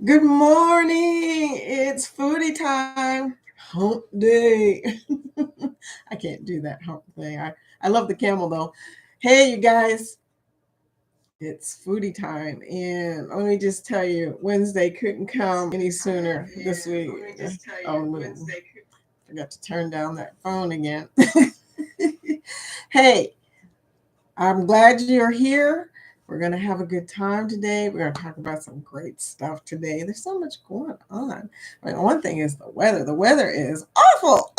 Good morning. It's foodie time. Hump day. I can't do that hump thing. I love the camel though. Hey, you guys, it's foodie time. And let me just tell you, Wednesday couldn't come any sooner this week. Oh, no. Forgot to turn down that phone again. Hey, I'm glad you're here. We're going to have a good time today. We're going to talk about some great stuff today. There's so much going on. I mean, one thing is the weather. The weather is awful.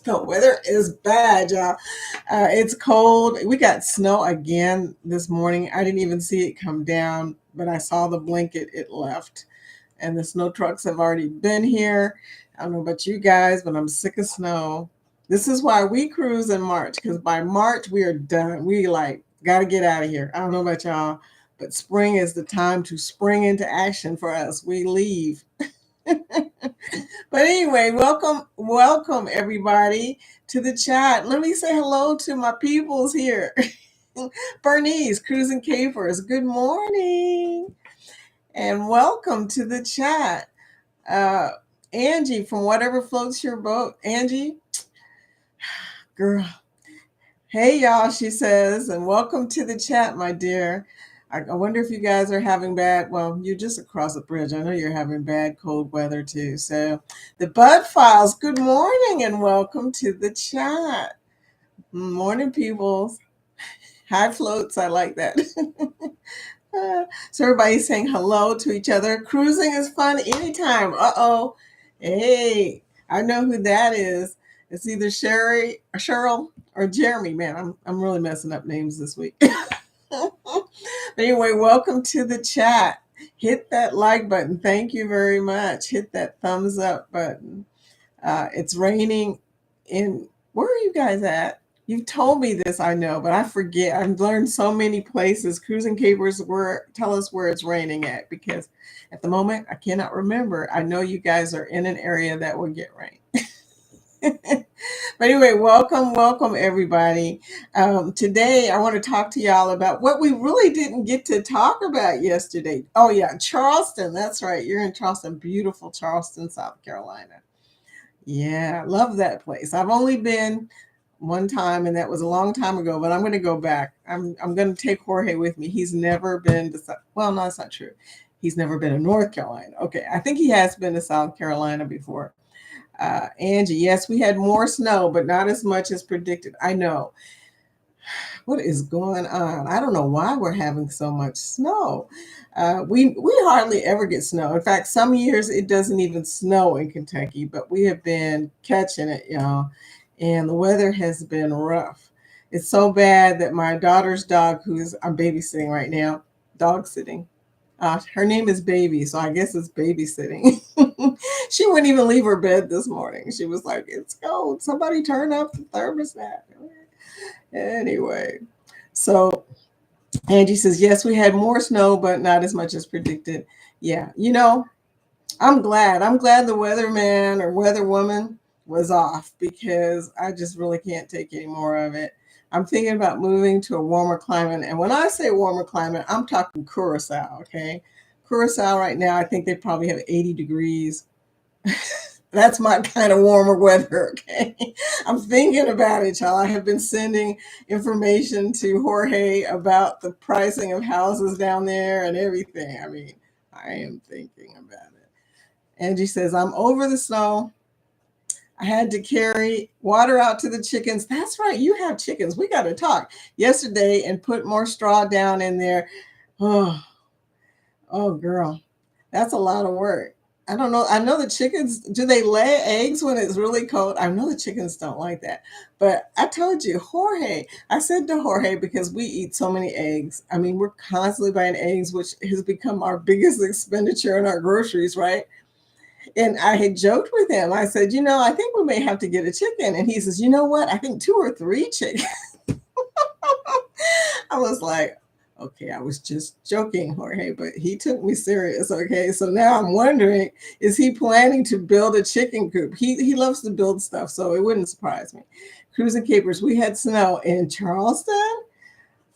The weather is bad, y'all. It's cold. We got snow again this morning. I didn't even see it come down, but I saw the blanket it left. And the snow trucks have already been here. I don't know about you guys, but I'm sick of snow. This is why we cruise in March, because by March we are done. We like got to get out of here. I don't know about y'all, but spring is the time to spring into action for us. We leave. But anyway, welcome everybody to the chat. Let me say hello to my peoples here. Bernice, Cruising Capers, good morning. And welcome to the chat. Uh, Angie, from whatever floats your boat. Angie, girl. Hey, y'all, she says, and welcome to the chat, my dear. I wonder if you guys are having bad, well, you're just across the bridge. I know you're having bad cold weather too. So, the Bud Files, good morning and welcome to the chat. Morning, peoples. Hi, floats. I like that. So, everybody's saying hello to each other. Cruising is fun anytime. Uh-oh. Hey, I know who that is. It's either Sherry or Cheryl or Jeremy. Man, I'm really messing up names this week. But anyway, welcome to the chat. Hit that like button. Thank you very much. Hit that thumbs up button. It's raining in, where are you guys at? You've told me this, I know, but I forget. I've learned so many places. Cruising Capers, where tell us where it's raining at, because at the moment I cannot remember. I know you guys are in an area that will get rain. But anyway, welcome everybody. Today I want to talk to y'all about what we really didn't get to talk about yesterday. Oh yeah, Charleston. That's right. You're in Charleston, beautiful Charleston, South Carolina. Yeah, love that place. I've only been one time, and that was a long time ago. But I'm going to go back. I'm going to take Jorge with me. He's never been to. Well, no, that's not true. He's never been to North Carolina. Okay, I think he has been to South Carolina before. Angie, yes, we had more snow, but not as much as predicted. I know. What is going on? I don't know why we're having so much snow. We hardly ever get snow. In fact, some years it doesn't even snow in Kentucky, but we have been catching it, y'all. And the weather has been rough. It's so bad that my daughter's dog, who's I'm babysitting right now, dog sitting. Her name is Baby, so I guess it's babysitting. She wouldn't even leave her bed this morning. She was like, "It's cold. Somebody turn up the thermostat." Anyway, so Angie says, yes, we had more snow, but not as much as predicted. Yeah, I'm glad. I'm glad the weatherman or weather woman was off, because I just really can't take any more of it. I'm thinking about moving to a warmer climate. And when I say warmer climate, I'm talking Curacao, okay? Curacao right now, I think they probably have 80 degrees. That's my kind of warmer weather, okay? I'm thinking about it, y'all. I have been sending information to Jorge about the pricing of houses down there and everything. I mean, I am thinking about it. Angie says, I'm over the snow. I had to carry water out to the chickens. That's right, you have chickens. We got to talk. Yesterday, and put more straw down in there. Oh, oh, girl, that's a lot of work. I don't know. I know the chickens, do they lay eggs when it's really cold? I know the chickens don't like that. But I told you, Jorge, I said to Jorge, because we eat so many eggs. I mean, we're constantly buying eggs, which has become our biggest expenditure in our groceries, right? And I had joked with him. I said, I think we may have to get a chicken. And he says, you know what? I think two or three chickens. I was like, okay, I was just joking, Jorge, but he took me serious. Okay, so now I'm wondering, is he planning to build a chicken coop? He loves to build stuff, so it wouldn't surprise me. Cruising Capers, we had snow in Charleston,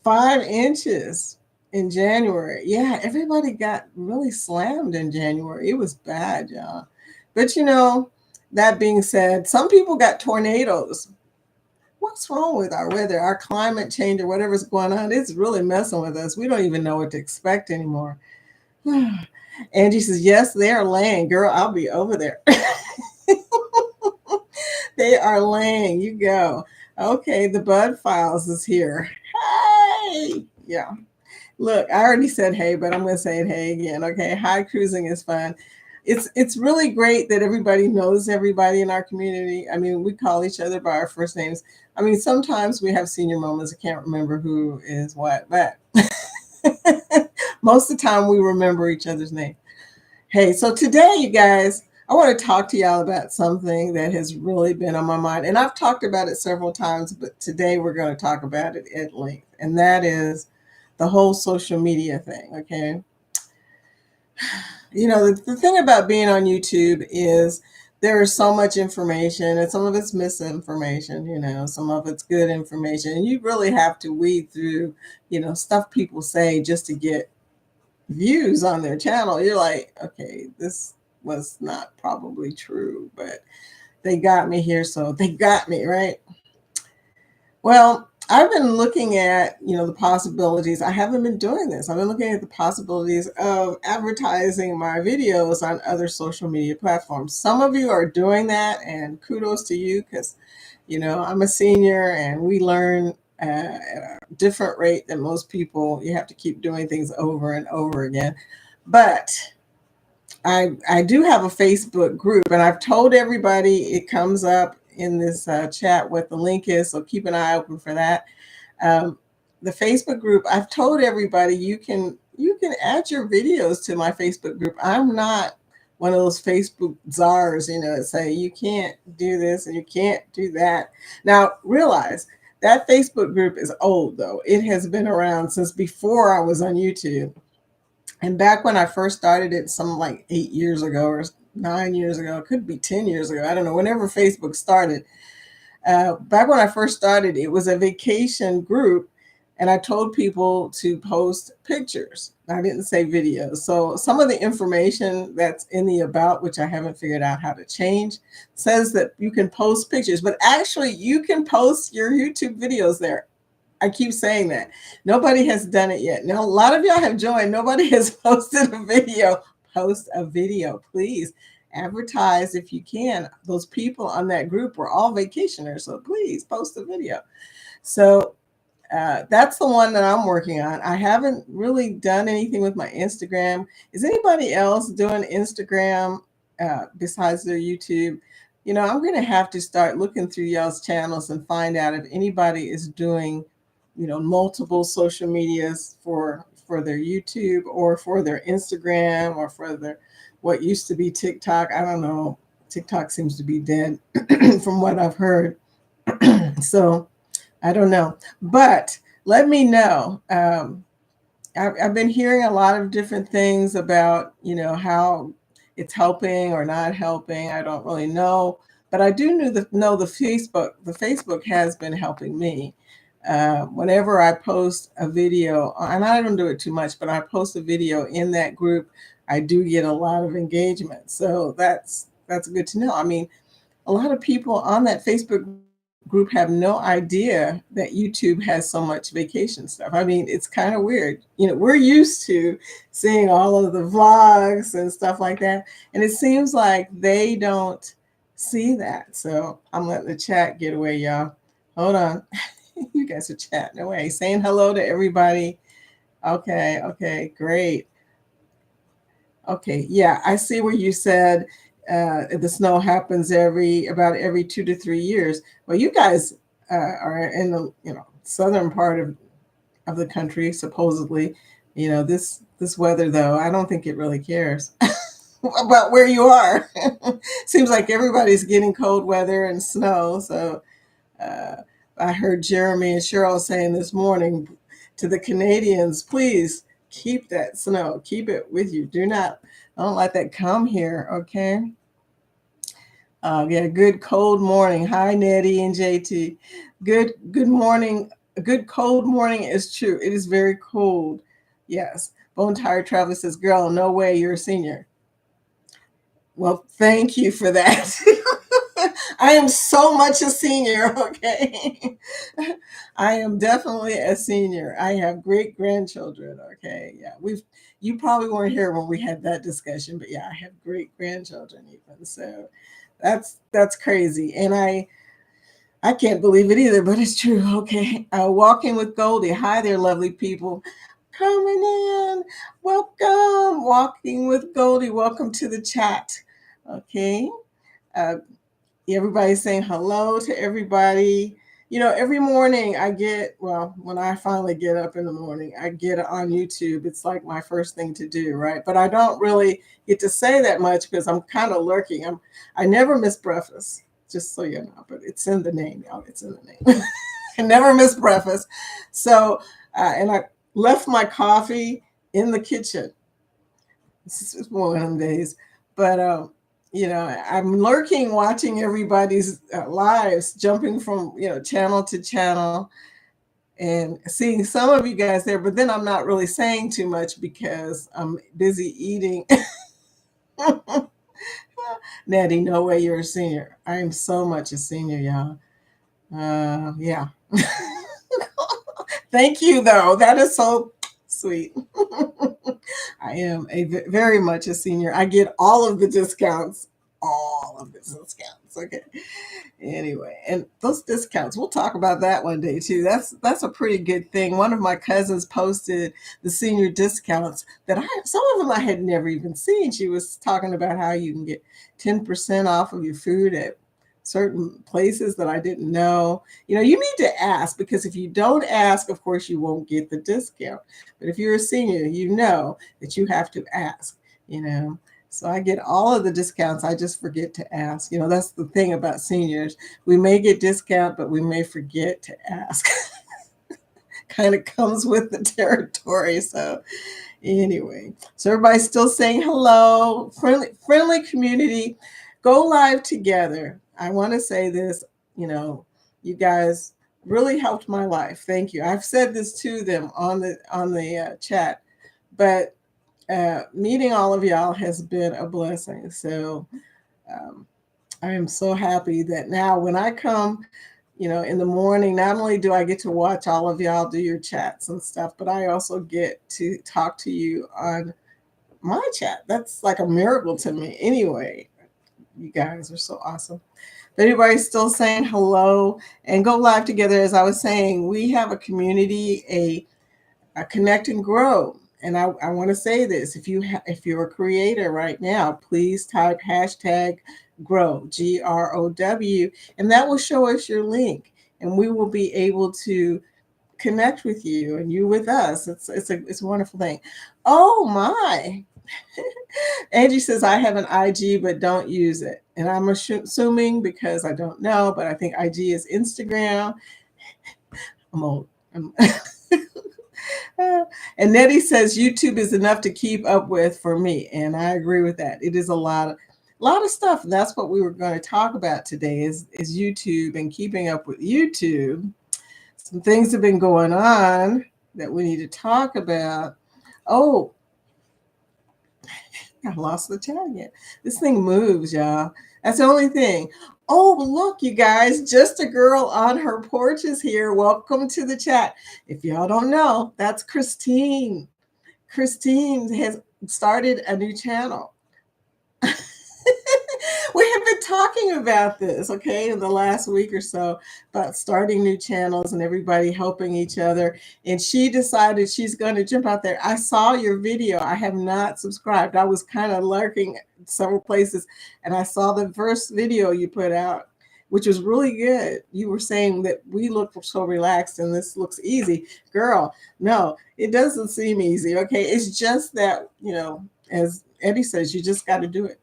5 inches. in January. Yeah, everybody got really slammed in January. It was bad, y'all. But that being said, some people got tornadoes. What's wrong with our weather, our climate change, or whatever's going on? It's really messing with us. We don't even know what to expect anymore. Angie says, yes, they are laying. Girl, I'll be over there. They are laying. You go. Okay, the Bud Files is here. Hey. Yeah. Look, I already said hey, but I'm going to say it hey again. Okay, hi cruising is fun. It's really great that everybody knows everybody in our community. I mean, we call each other by our first names. I mean, sometimes we have senior moments. I can't remember who is what, but most of the time we remember each other's name. Hey, so today, you guys, I want to talk to y'all about something that has really been on my mind. And I've talked about it several times, but today we're going to talk about it at length. And that is the whole social media thing. Okay. The thing about being on YouTube is there is so much information, and some of it's misinformation, some of it's good information. And you really have to weed through, stuff people say just to get views on their channel. You're like, okay, this was not probably true, but they got me here, so they got me, right? Well, I've been looking at, the possibilities. I haven't been doing this. I've been looking at the possibilities of advertising my videos on other social media platforms. Some of you are doing that, and kudos to you, because, I'm a senior and we learn at a different rate than most people. You have to keep doing things over and over again. But I do have a Facebook group, and I've told everybody. It comes up in this chat what the link is, so keep an eye open for that. Um, the Facebook group, I've told everybody you can add your videos to my Facebook group. I'm not one of those Facebook czars, that say you can't do this and you can't do that. Now realize that Facebook group is old, though. It has been around since before I was on YouTube. And back when I first started it, some like 8 years ago or 9 years ago, it could be 10 years ago, I don't know, whenever Facebook started. Back when I first started, it was a vacation group, and I told people to post pictures. I didn't say videos. So some of the information that's in the about, which I haven't figured out how to change, says that you can post pictures, but actually you can post your YouTube videos there. I keep saying that. Nobody has done it yet. Now, a lot of y'all have joined. Nobody has posted a video. Post a video, please. Advertise if you can. Those people on that group were all vacationers, so please post a video. So that's the one that I'm working on. I haven't really done anything with my Instagram. Is anybody else doing Instagram besides their YouTube? I'm going to have to start looking through y'all's channels and find out if anybody is doing multiple social medias for their YouTube or for their Instagram or for their what used to be TikTok. I don't know. TikTok seems to be dead from what I've heard. So I don't know, but let me know. I've been hearing a lot of different things about how it's helping or not helping. I don't really know, but I do know the Facebook. The Facebook has been helping me. Whenever I post a video, and I don't do it too much, but I post a video in that group, I do get a lot of engagement. So that's good to know. I mean, a lot of people on that Facebook group have no idea that YouTube has so much vacation stuff. I mean, it's kind of weird. We're used to seeing all of the vlogs and stuff like that, and it seems like they don't see that. So I'm letting the chat get away, y'all. Hold on. You guys are chatting away, saying hello to everybody. Okay, great. Okay, yeah, I see where you said the snow happens about every 2 to 3 years. Well, you guys are in the southern part of the country, supposedly. This weather, though, I don't think it really cares about where you are. Seems like everybody's getting cold weather and snow. So uh, I heard Jeremy and Cheryl saying this morning to the Canadians, please keep that snow, keep it with you. Don't let that come here, okay? Yeah, good cold morning. Hi, Nettie and JT. Good morning. A good cold morning is true. It is very cold. Yes. Bone Tired Traveler says, girl, no way you're a senior. Well, thank you for that. I am so much a senior, okay? I am definitely a senior. I have great grandchildren, okay? Yeah, you probably weren't here when we had that discussion, but yeah, I have great grandchildren even. So that's crazy. And I can't believe it either, but it's true. Okay. Walking with Goldie. Hi there, lovely people. Coming in. Welcome. Walking with Goldie. Welcome to the chat. Okay. Uh, everybody's saying hello to everybody. You know, every morning I get, well, when I finally get up in the morning, I get on YouTube. It's like my first thing to do, right? But I don't really get to say that much because I'm kind of lurking. I never miss breakfast, just so you know, but it's in the name, y'all. It's in the name. I never miss breakfast. So, and I left my coffee in the kitchen. This is one of them days. But you know, I'm lurking, watching everybody's lives, jumping from channel to channel, and seeing some of you guys there. But then I'm not really saying too much because I'm busy eating. Nettie, no way you're a senior. I am so much a senior, y'all. Yeah. Thank you, though. That is so sweet. I am very much a senior. I get all of the discounts. All of the discounts. Okay. Anyway, and those discounts, we'll talk about that one day too. That's a pretty good thing. One of my cousins posted the senior discounts that some of them I had never even seen. She was talking about how you can get 10% off of your food at certain places that I didn't know. You know, you need to ask, because if you don't ask, of course, you won't get the discount. But if you're a senior, you know that you have to ask, you know. So I get all of the discounts. I just forget to ask. You know, that's the thing about seniors. We may get discount, but we may forget to ask. Kind of comes with the territory. So anyway, so everybody's still saying hello. Friendly community. Go live together. I want to say this, you know, you guys really helped my life. Thank you. I've said this to them on the chat, but meeting all of y'all has been a blessing. So I am so happy that now when I come, you know, in the morning, not only do I get to watch all of y'all do your chats and stuff, but I also get to talk to you on my chat. That's like a miracle to me. Anyway, you guys are so awesome. But everybody's still saying hello and go live together. As I was saying, we have a community, a connect and grow. And I want to say this: if you're a creator right now, please type hashtag grow, GROW, and that will show us your link, and we will be able to connect with you and you with us. It's a wonderful thing. Oh my. Angie says, I have an IG but don't use it. And I'm assuming, because I don't know, but I think IG is Instagram. I'm old. And Nettie says YouTube is enough to keep up with for me. And I agree with that. It is a lot of stuff. And that's what we were going to talk about today is YouTube and keeping up with YouTube. Some things have been going on that we need to talk about. Oh, I lost the chat again. This thing moves, y'all. That's the only thing. Oh, look, you guys, just a girl on her porch is here. Welcome to the chat. If y'all don't know, that's Christine. Christine has started a new channel. We have been talking about this, okay, in the last week or so, about starting new channels and everybody helping each other. And she decided she's going to jump out there. I saw your video. I have not subscribed. I was kind of lurking several places, and I saw the first video you put out, which was really good. You were saying that we look so relaxed and this looks easy. Girl, no, it doesn't seem easy, okay? It's just that, you know, as Eddie says, you just got to do it.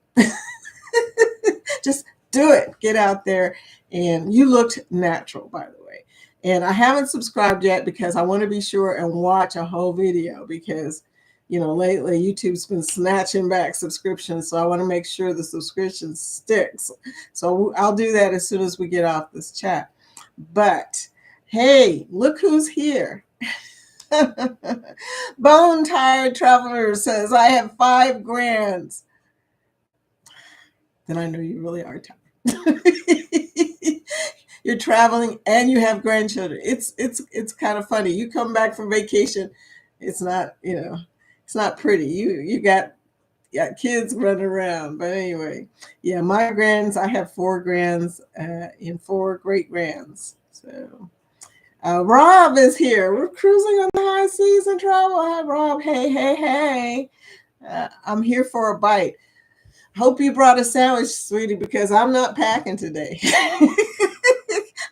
Just do it. Get out there. And you looked natural, by the way. And I haven't subscribed yet because I want to be sure and watch a whole video, because, you know, lately YouTube's been snatching back subscriptions. So I want to make sure the subscription sticks. So I'll do that as soon as we get off this chat. But hey, look who's here. Bone tired traveler says, I have 5 grands. Then I know you really are tired. You're traveling and you have grandchildren. It's kind of funny. You come back from vacation, it's not, it's not pretty. You got kids running around. But anyway, yeah, my grands, I have 4 grands and 4 great grands. So Rob is here. We're cruising on the high seas and travel. Hi, Rob. Hey, hey, hey. I'm here for a bite. Hope you brought a sandwich, sweetie, because I'm not packing today.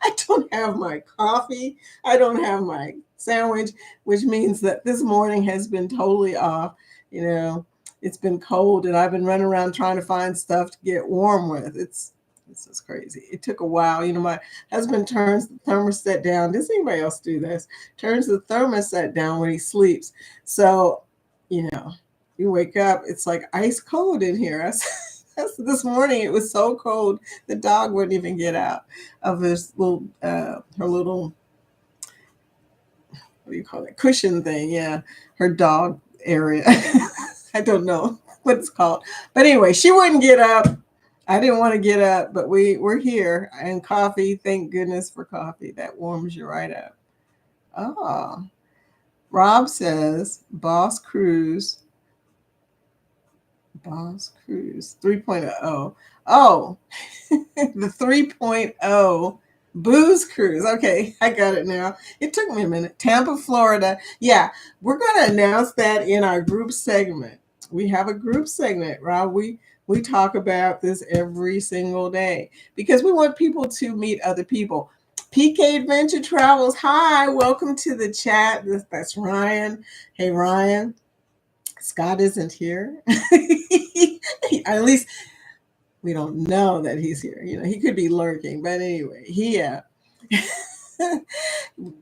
I don't have my coffee. I don't have my sandwich, which means that this morning has been totally off. You know, it's been cold and I've been running around trying to find stuff to get warm with. It's just crazy. It took a while. My husband turns the thermostat down. Does anybody else do this? Turns the thermostat down when he sleeps. So, you wake up, it's like ice cold in here. This morning it was so cold the dog wouldn't even get out of his little her little, what do you call it, cushion thing. Yeah, her dog area. I don't know what it's called, but anyway, she wouldn't get up. I didn't want to get up, but we're here, and coffee, thank goodness for coffee. That warms you right up. Oh, Rob says Boss Cruise 3.0. Oh, the 3.0 Booze Cruise. Okay, I got it now. It took me a minute. Tampa, Florida. Yeah, we're going to announce that in our group segment. We have a group segment, Rob. We talk about this every single day because we want people to meet other people. PK Adventure Travels. Hi, welcome to the chat. That's Ryan. Hey, Ryan. Scott isn't here. At least we don't know that he's here. He could be lurking. But anyway,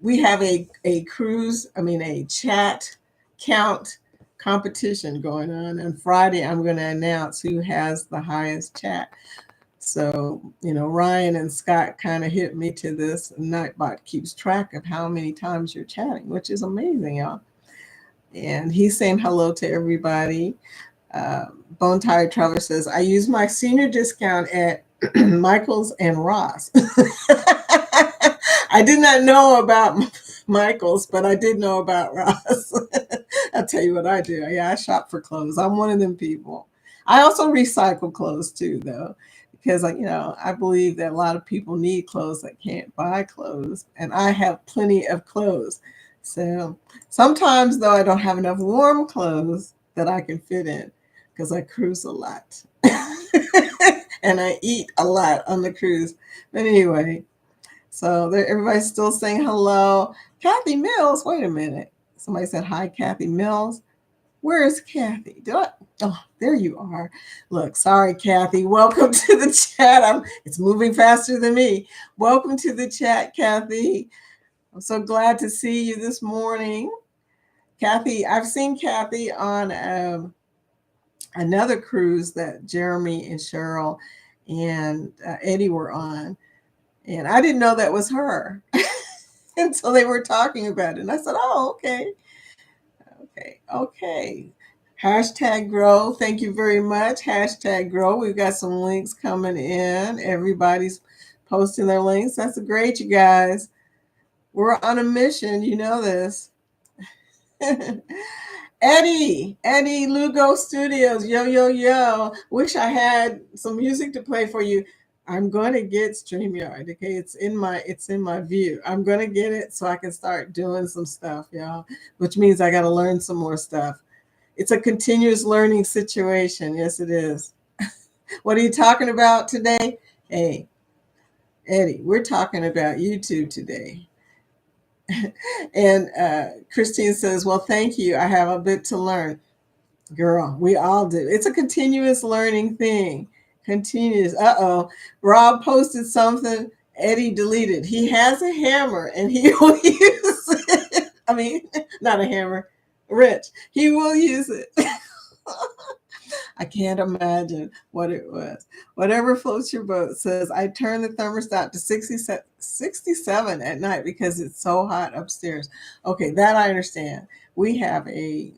we have a cruise, a chat count competition going on. And Friday, I'm going to announce who has the highest chat. So, Ryan and Scott kind of hit me to this. Nightbot keeps track of how many times you're chatting, which is amazing, y'all. And he's saying hello to everybody. Bone Tired Traveler says, I use my senior discount at Michael's and Ross. I did not know about Michael's, but I did know about Ross. I'll tell you what I do. Yeah, I shop for clothes. I'm one of them people. I also recycle clothes too, though, because I believe that a lot of people need clothes that can't buy clothes, and I have plenty of clothes. So sometimes, though, I don't have enough warm clothes that I can fit in because I cruise a lot and I eat a lot on the cruise. But anyway, so everybody's still saying hello. Kathy Mills, wait a minute. Somebody said hi, Kathy Mills. Where is Kathy? Oh, there you are. Look, sorry, Kathy. Welcome to the chat. It's moving faster than me. Welcome to the chat, Kathy. I'm so glad to see you this morning. Kathy, I've seen Kathy on another cruise that Jeremy and Cheryl and Eddie were on. And I didn't know that was her until they were talking about it. And I said, oh, okay. Okay. Hashtag grow. Thank you very much. Hashtag grow. We've got some links coming in. Everybody's posting their links. That's great, you guys. We're on a mission. You know this. Eddie Lugo Studios. Yo, yo, yo. Wish I had some music to play for you. I'm going to get StreamYard. Okay, it's in my view. I'm going to get it so I can start doing some stuff, y'all, which means I got to learn some more stuff. It's a continuous learning situation. Yes, it is. What are you talking about today? Hey, Eddie, we're talking about YouTube today. And Christine says, well, thank you. I have a bit to learn. Girl, we all do. It's a continuous learning thing. Continuous. Uh-oh. Rob posted something. Eddie deleted. He has a hammer and he will use it. Not a hammer. Rich. He will use it. I can't imagine what it was. Whatever floats your boat says, I turn the thermostat to 67 at night because it's so hot upstairs. Okay, that I understand. We have a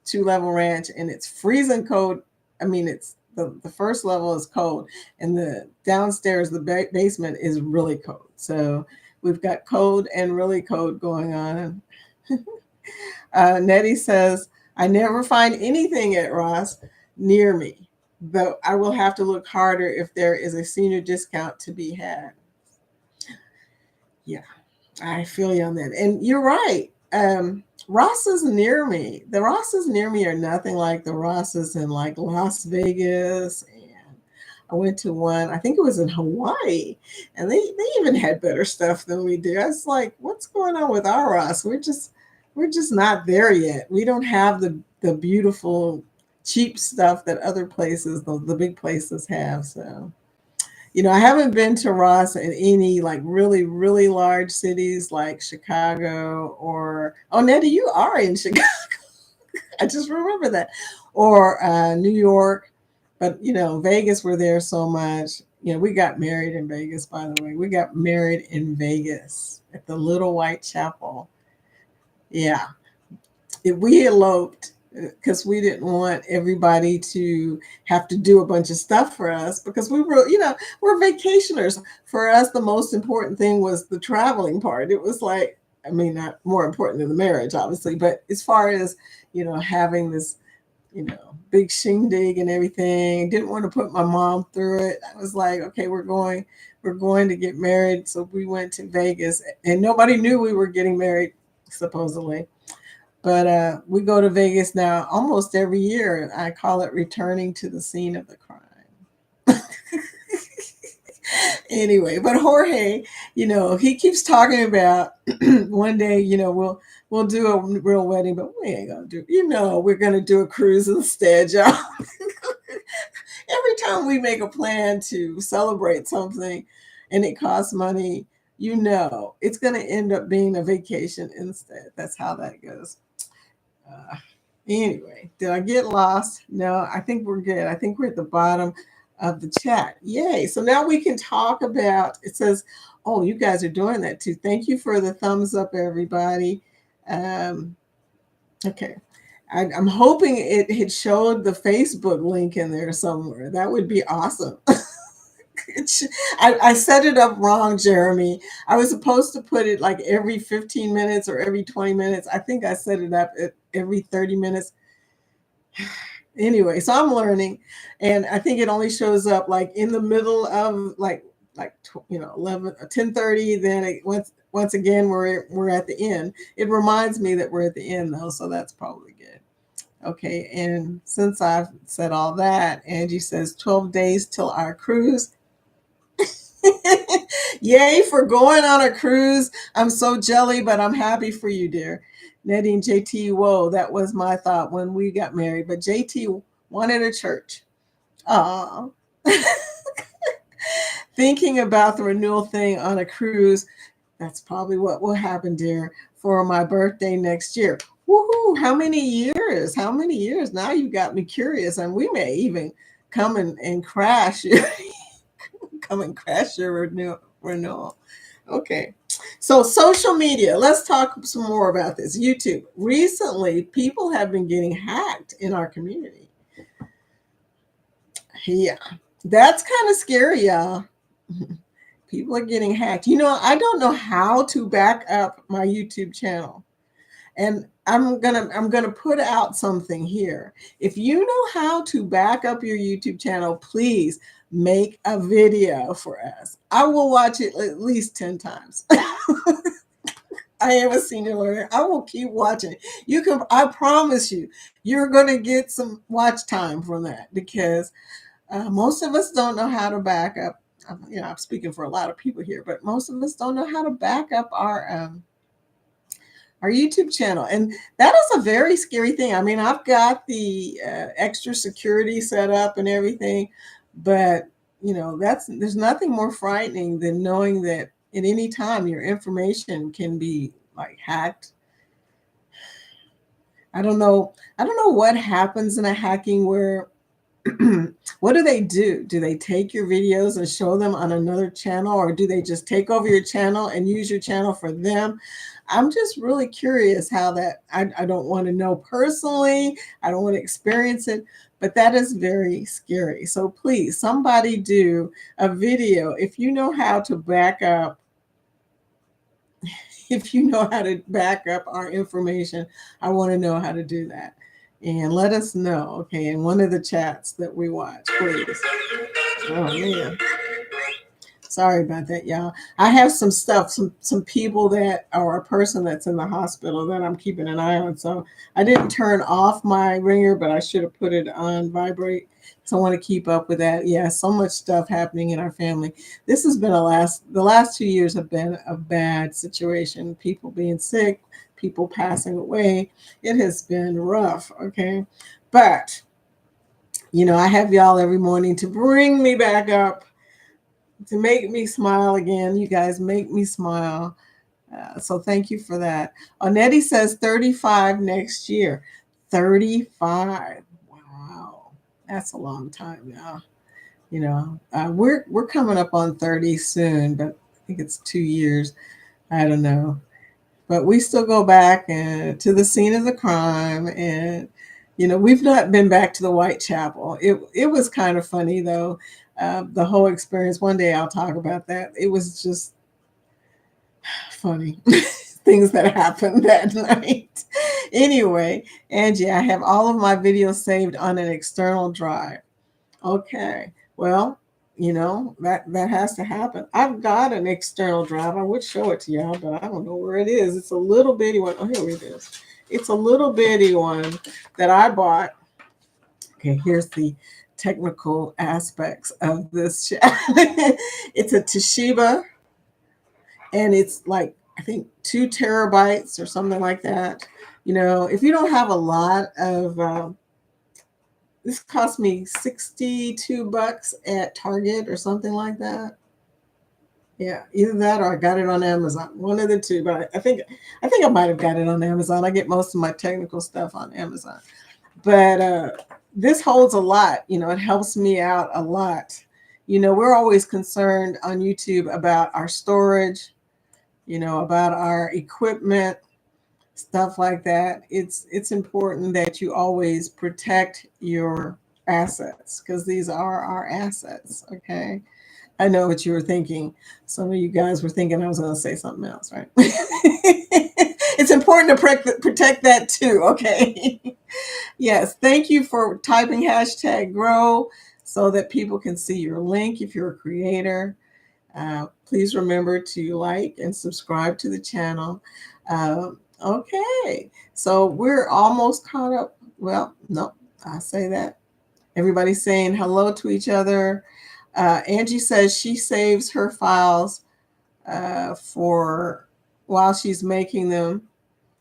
two-level ranch and it's freezing cold. I mean, it's the first level is cold and the downstairs, the basement is really cold. So we've got cold and really cold going on. Nettie says, I never find anything at Ross near me, though I will have to look harder if there is a senior discount to be had. Yeah, I feel you on that. And you're right. Ross's near me. The Rosses near me are nothing like the Rosses in like Las Vegas. And I went to one, I think it was in Hawaii, and they even had better stuff than we do. I was like, what's going on with our Ross? We're just not there yet. We don't have the beautiful cheap stuff that other places, the big places have. So I haven't been to Ross in any like really, really large cities like Chicago or, oh, Nettie, you are in Chicago. I just remember that. Or New York. But, Vegas, we're there so much. We got married in Vegas, by the way. We got married in Vegas at the Little White Chapel. Yeah. We eloped because we didn't want everybody to have to do a bunch of stuff for us because we're vacationers. For us, the most important thing was the traveling part. It was like, I mean, not more important than the marriage, obviously, but as far as, having this, big shindig and everything, didn't want to put my mom through it. I was like, okay, we're going to get married. So we went to Vegas and nobody knew we were getting married, supposedly. But we go to Vegas now almost every year. I call it returning to the scene of the crime. Anyway, but Jorge, he keeps talking about one day, we'll do a real wedding, but we ain't gonna do. We're gonna do a cruise instead, y'all. Every time we make a plan to celebrate something, and it costs money, it's gonna end up being a vacation instead. That's how that goes. Uh, anyway, did I get lost? No, I think we're good. I think we're at the bottom of the chat. Yay. So now we can talk about it says, oh, you guys are doing that too. Thank you for the thumbs up, everybody. Um, okay. I'm hoping it had showed the Facebook link in there somewhere. That would be awesome. I set it up wrong, Jeremy. I was supposed to put it like every 15 minutes or every 20 minutes. I think I set it up at every 30 minutes. Anyway, so I'm learning, and I think it only shows up like in the middle of like 11 10:30. Then once again we're at the end. It reminds me that we're at the end though, so that's probably good. Okay, and since I've said all that, Angie says 12 days till our cruise. Yay for going on a cruise. I'm so jelly, but I'm happy for you, dear. Nettie and JT, whoa, that was my thought when we got married. But JT wanted a church. Aw. Thinking about the renewal thing on a cruise, that's probably what will happen, dear, for my birthday next year. Woohoo! How many years? How many years? Now you got me curious, and we may even come and crash. Come and crash your renewal. Okay. So social media, let's talk some more about this. YouTube. Recently, people have been getting hacked in our community. Yeah. That's kind of scary, y'all. People are getting hacked. I don't know how to back up my YouTube channel. And I'm gonna put out something here. If you know how to back up your YouTube channel, please make a video for us. I will watch it at least 10 times. I am a senior learner. I will keep watching. I promise you, you're gonna get some watch time from that because most of us don't know how to back up. I'm speaking for a lot of people here, but most of us don't know how to back up our YouTube channel. And that is a very scary thing. I mean, I've got the extra security set up and everything, but there's nothing more frightening than knowing that at any time your information can be like hacked. I don't know what happens in a hacking where What do they do? Do they take your videos and show them on another channel, or do they just take over your channel and use your channel for them? I'm just really curious how that, I don't want to know personally. I don't want to experience it, but that is very scary. So please, somebody do a video. If you know how to back up, if you know how to back up our information, I want to know how to do that. And let us know, okay, in one of the chats that we watch, please. Oh man. Sorry about that, y'all. I have some stuff, some people that, or a person that's in the hospital that I'm keeping an eye on. So I didn't turn off my ringer, but I should have put it on vibrate. So I want to keep up with that. Yeah, so much stuff happening in our family. This has been the last 2 years have been a bad situation. People being sick, people passing away. It has been rough, okay? But I have y'all every morning to bring me back up, to make me smile again. You guys make me smile. So thank you for that. Onetti says 35 next year. 35. Wow. That's a long time now. We're coming up on 30 soon, but I think it's 2 years. I don't know. But we still go back to the scene of the crime, and we've not been back to the Whitechapel. It was kind of funny though, the whole experience. One day I'll talk about that. It was just funny things that happened that night. Anyway, Angie, I have all of my videos saved on an external drive. Okay. Well, that has to happen. I've got an external drive. I would show it to y'all, but I don't know where it is. It's a little bitty one. Oh, here it is. It's a little bitty one that I bought. Okay, here's the technical aspects of this. It's a Toshiba, and it's like, I think 2 terabytes or something like that. If you don't have a lot of this cost me $62 at Target or something like that. Yeah, either that or I got it on Amazon. One of the two, but I think I might have got it on Amazon. I get most of my technical stuff on Amazon. But this holds a lot. It helps me out a lot. We're always concerned on YouTube about our storage, about our equipment, stuff like that. It's important that you always protect your assets, because these are our assets. Okay. I know what you were thinking. Some of you guys were thinking I was going to say something else, right? It's important to protect that too. Okay. Yes. Thank you for typing #grow so that people can see your link if you're a creator. Please remember to like and subscribe to the channel. Okay, so we're almost caught up. Well, no, I say that. Everybody's saying hello to each other. Angie says she saves her files for while she's making them.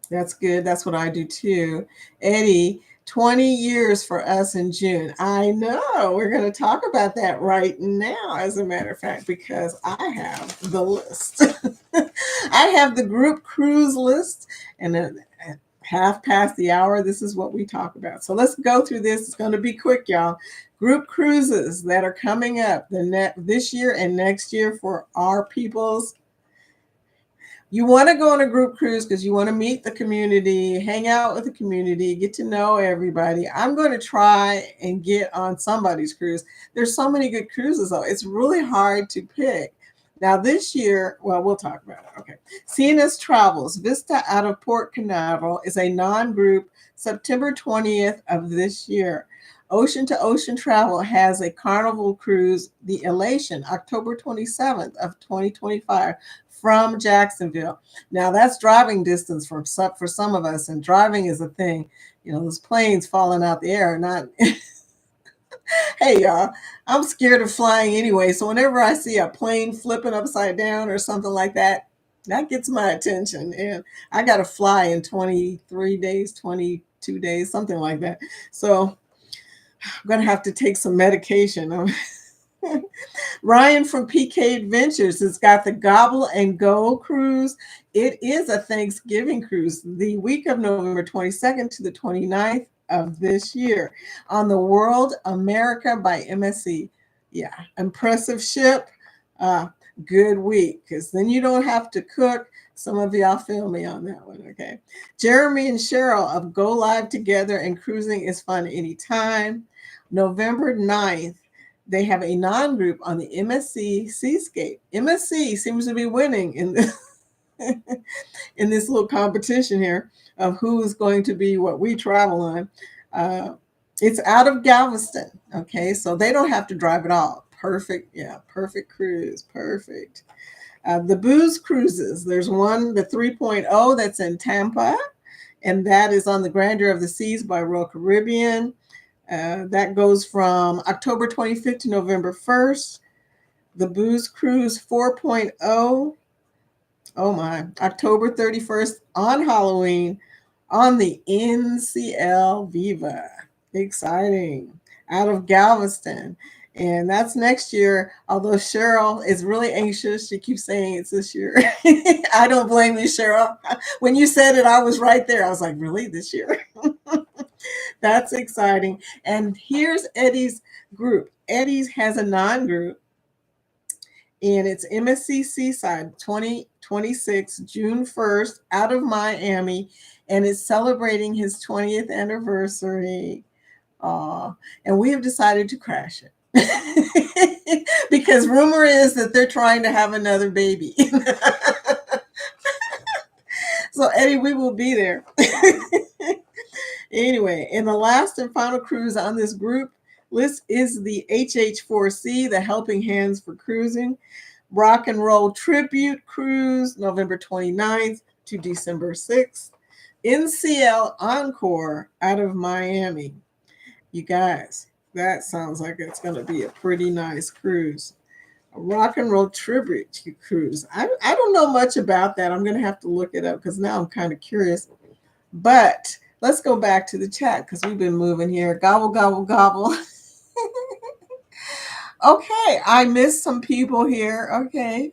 That's good. That's what I do too. Eddie, 20 years for us in June. I know. We're going to talk about that right now, as a matter of fact, because I have the list. I have the group cruise list, and at half past the hour, this is what we talk about. So let's go through this. It's going to be quick, y'all. Group cruises that are coming up this year and next year for our peoples. You want to go on a group cruise because you want to meet the community, hang out with the community, get to know everybody. I'm going to try and get on somebody's cruise. There's so many good cruises, though. It's really hard to pick. Now, this year, well, we'll talk about it. Okay. CNS Travels Vista out of Port Canaveral is a non-group September 20th of this year. Ocean to Ocean Travel has a Carnival cruise, the Elation, October 27th of 2025. From Jacksonville. Now that's driving distance for some of us, and driving is a thing. Those planes falling out the air are not. Hey y'all, I'm scared of flying anyway. So whenever I see a plane flipping upside down or something like that, that gets my attention. And I got to fly in 23 days, 22 days, something like that. So I'm going to have to take some medication. Ryan from PK Adventures has got the Gobble and Go cruise. It is a Thanksgiving cruise, the week of November 22nd to the 29th of this year on the World America by MSC. Yeah, impressive ship. Uh, Good week, because then you don't have to cook. Some of y'all feel me on that one, okay? Jeremy and Cheryl of Go Live Together and Cruising is Fun Anytime. November 9th, they have a non-group on the MSC Seascape. MSC seems to be winning in this in this little competition here of who is going to be what we travel on. Uh, it's out of Galveston, okay? So they don't have to drive at all. Perfect, yeah, perfect cruise, perfect. The Booze Cruises, there's one, the 3.0, that's in Tampa, and that is on the Grandeur of the Seas by Royal Caribbean. That goes from October 25th to November 1st. The Booze Cruise 4.0, oh my, October 31st on Halloween on the NCL Viva. Exciting. Out of Galveston. And that's next year. Although Cheryl is really anxious. She keeps saying it's this year. I don't blame you, Cheryl. When you said it, I was right there. I was like, really? This year? That's exciting. And here's Eddie's group. Eddie's has a non-group, and it's MSC Seaside 2026, June 1st, out of Miami, and it's celebrating his 20th anniversary. Aw, and we have decided to crash it. Because rumor is that they're trying to have another baby. So, Eddie, we will be there. Anyway, and the last and final cruise on this group list is the HH4C, the Helping Hands for Cruising Rock and Roll Tribute Cruise, November 29th to December 6th. NCL Encore out of Miami. You guys, that sounds like it's going to be a pretty nice cruise. A rock and roll tribute cruise. I don't know much about that. I'm going to have to look it up because now I'm kind of curious. But let's go back to the chat because we've been moving here. Gobble, gobble, gobble. Okay, I missed some people here. Okay.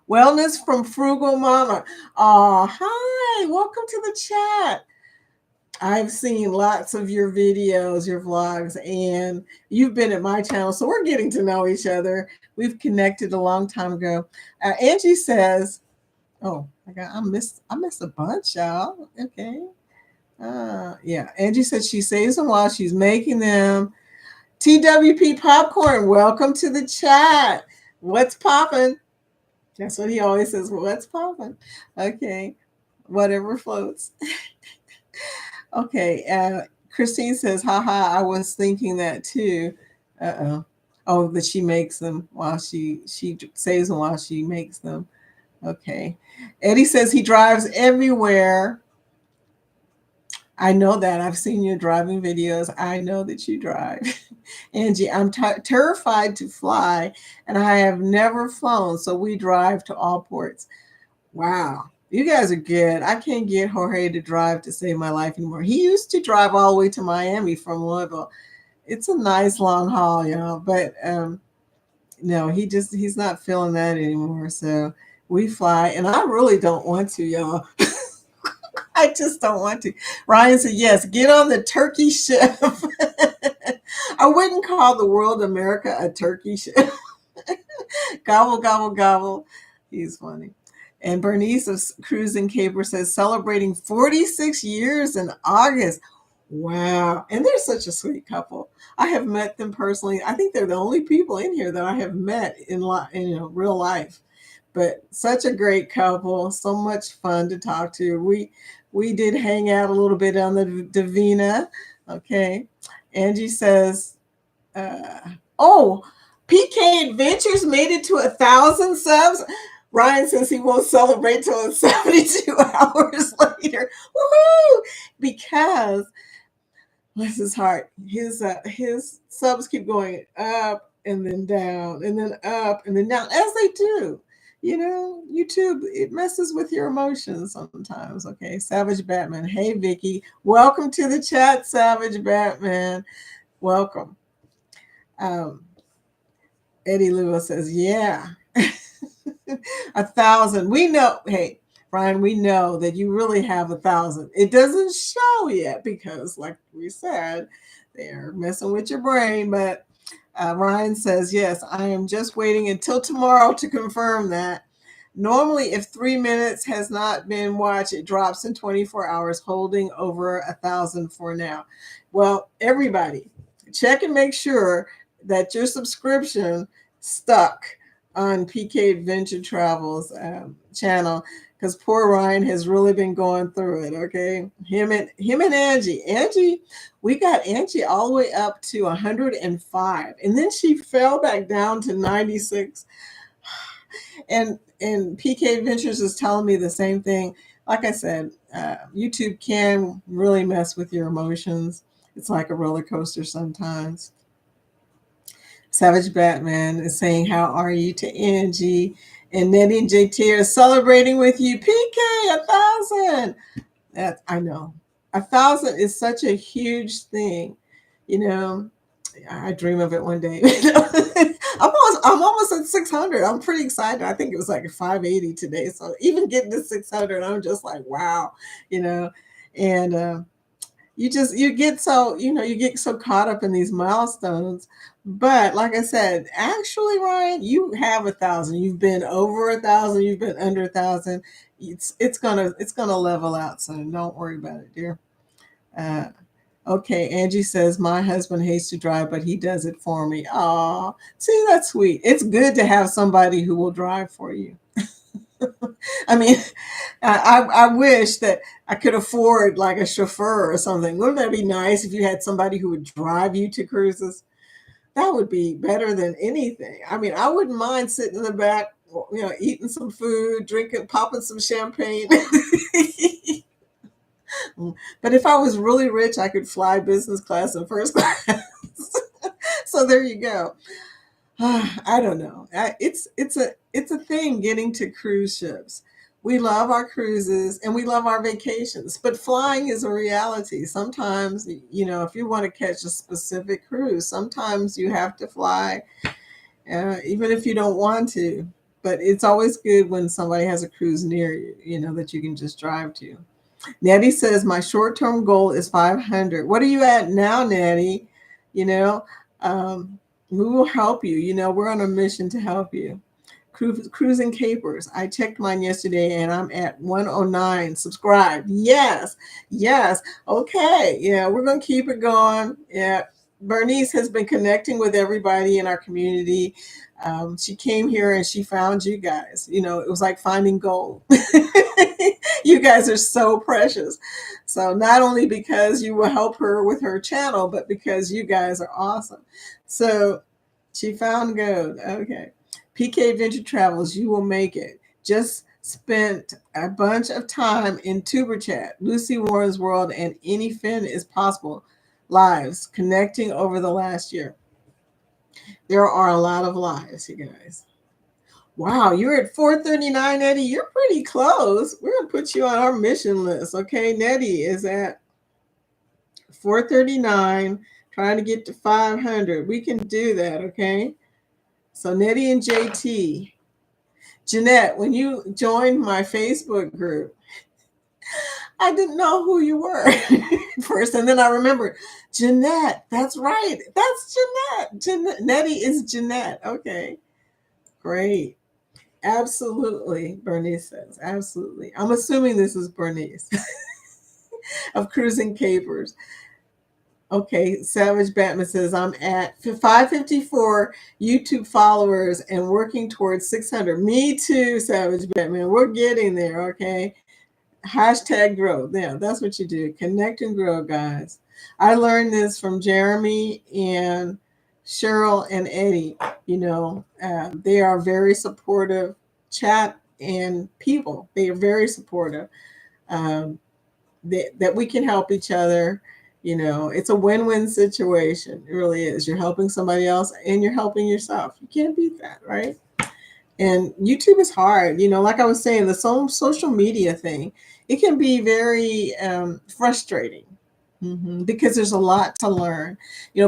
Wellness from Frugal Mama. Hi, welcome to the chat. I've seen lots of your videos, your vlogs, and you've been at my channel, so we're getting to know each other. We've connected a long time ago. Angie says, "Oh, I missed a bunch, y'all." Okay, yeah. Angie said she saves them while she's making them. TWP Popcorn, welcome to the chat. What's popping? That's what he always says. What's popping? Okay, whatever floats. Okay, Christine says, haha, I was thinking that too. Uh-oh. Oh, that she makes them while she saves them while she makes them. Okay. Eddie says he drives everywhere. I know that. I've seen your driving videos. I know that you drive. Angie, I'm terrified to fly, and I have never flown, so we drive to all ports. Wow. You guys are good. I can't get Jorge to drive to save my life anymore. He used to drive all the way to Miami from Louisville. It's a nice long haul, y'all. But no, he's not feeling that anymore. So we fly, and I really don't want to, y'all. I just don't want to. Ryan said, yes, get on the turkey ship. I wouldn't call the world America a turkey ship. Gobble, gobble, gobble. He's funny. And Bernice of Cruising Caper says, celebrating 46 years in August. Wow. And they're such a sweet couple. I have met them personally. I think they're the only people in here that I have met in real life. But such a great couple. So much fun to talk to. We did hang out a little bit on the Divina. Okay. Angie says, oh, PK Adventures made it to 1,000 subs. Ryan says he won't celebrate till 72 hours later. Woohoo! Because bless his heart, his subs keep going up and then down and then up and then down, as they do. You know, YouTube, it messes with your emotions sometimes. Okay, Savage Batman. Hey, Vicky. Welcome to the chat, Savage Batman. Welcome. Eddie Lewis says, yeah. 1,000. We know, hey, Brian, we know that you really have 1,000. It doesn't show yet because, like we said, they're messing with your brain. But Ryan says, yes, I am just waiting until tomorrow to confirm that. Normally, if 3 minutes has not been watched, it drops in 24 hours, holding over 1,000 for now. Well, everybody, check and make sure that your subscription stuck on PK Adventure Travels channel, because poor Ryan has really been going through it. Okay, him and Angie, we got Angie all the way up to 105, and then she fell back down to 96. And PK Adventures is telling me the same thing. Like I said, YouTube can really mess with your emotions. It's like a roller coaster sometimes. Savage Batman is saying, "How are you?" to Angie. And Nettie and JT are celebrating with you. PK, 1,000. That I know. 1,000 is such a huge thing. You know, I dream of it one day. I'm almost at 600. I'm pretty excited. I think it was like 580 today. So even getting to 600, I'm just like, wow, you know. And you get so caught up in these milestones. But like I said, actually, Ryan, you have 1,000. You've been over 1,000. You've been under 1,000. It's gonna level out soon. Don't worry about it, dear. Uh, okay, Angie says my husband hates to drive, but he does it for me. Aw, see, that's sweet. It's good to have somebody who will drive for you. I mean, I wish that I could afford like a chauffeur or something. Wouldn't that be nice if you had somebody who would drive you to cruises? That would be better than anything. I mean, I wouldn't mind sitting in the back, eating some food, drinking, popping some champagne. But if I was really rich, I could fly business class and first class. So there you go. I don't know. It's a thing getting to cruise ships. We love our cruises and we love our vacations, but flying is a reality. Sometimes, if you want to catch a specific cruise, sometimes you have to fly, even if you don't want to. But it's always good when somebody has a cruise near you, that you can just drive to. Nettie says, my short term goal is 500. What are you at now, Nettie? You know, um, we will help you. We're on a mission to help you. Cruising Capers. I checked mine yesterday and I'm at 109 subscribed. Yes, yes. Okay. Yeah, we're going to keep it going. Yeah. Bernice has been connecting with everybody in our community. She came here and she found you guys. It was like finding gold. You guys are so precious. So not only because you will help her with her channel, but because you guys are awesome. So she found gold. Okay. PK Adventure Travels, you will make it. Just spent a bunch of time in Tuber Chat, Lucy Warren's World, and Any Fin is Possible lives connecting over the last year. There are a lot of lives, you guys. Wow, you're at 439, Nettie. You're pretty close. We're going to put you on our mission list. Okay, Nettie is at 439, trying to get to 500. We can do that, okay? So Nettie and JT. Jeanette, when you joined my Facebook group, I didn't know who you were first. And then I remembered, Jeanette, that's right. That's Jeanette. Nettie is Jeanette. Okay, great. Absolutely, Bernice says. Absolutely. I'm assuming this is Bernice of Cruising Capers. Okay, Savage Batman says, I'm at 554 YouTube followers and working towards 600. Me too, Savage Batman. We're getting there, okay? Hashtag grow. Yeah, that's what you do. Connect and grow, guys. I learned this from Jeremy and Cheryl and Eddie. They are very supportive chat and people. They are very supportive. Um, that we can help each other. It's a win-win situation. It really is. You're helping somebody else and you're helping yourself. You can't beat that, right? And YouTube is hard. Like I was saying, the social media thing, it can be very frustrating because there's a lot to learn.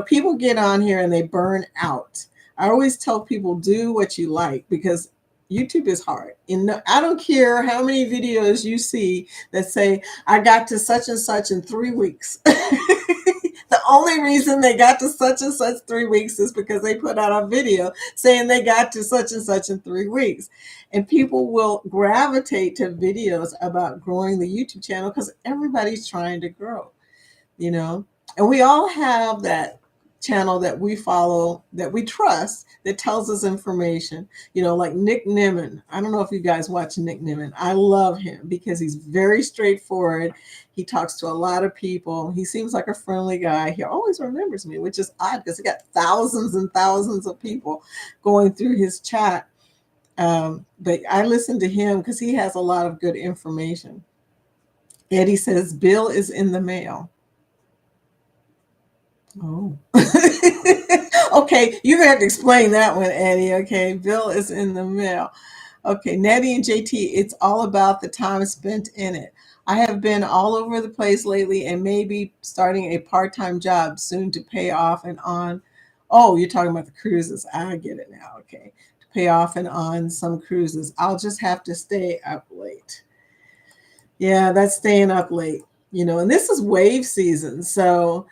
People get on here and they burn out. I always tell people, do what you like, because YouTube is hard. And I don't care how many videos you see that say, I got to such and such in 3 weeks. The only reason they got to such and such 3 weeks is because they put out a video saying they got to such and such in 3 weeks. And people will gravitate to videos about growing the YouTube channel because everybody's trying to grow, you know. And we all have that channel that we follow, that we trust, that tells us information, you know, like Nick Nimmin. I don't know if you guys watch Nick Nimmin. I love him because he's very straightforward. He talks to a lot of people. He seems like a friendly guy. He always remembers me, which is odd because he got thousands and thousands of people going through his chat. But I listen to him because he has a lot of good information. Eddie says, Bill is in the mail. Oh. Okay, you're going to have to explain that one, Eddie. Okay, Bill is in the mail. Okay, Nettie and JT, it's all about the time spent in it. I have been all over the place lately and maybe starting a part-time job soon to pay off and on. Oh, you're talking about the cruises. I get it now. Okay. To pay off and on some cruises. I'll just have to stay up late. Yeah, that's staying up late, you know, and this is wave season. So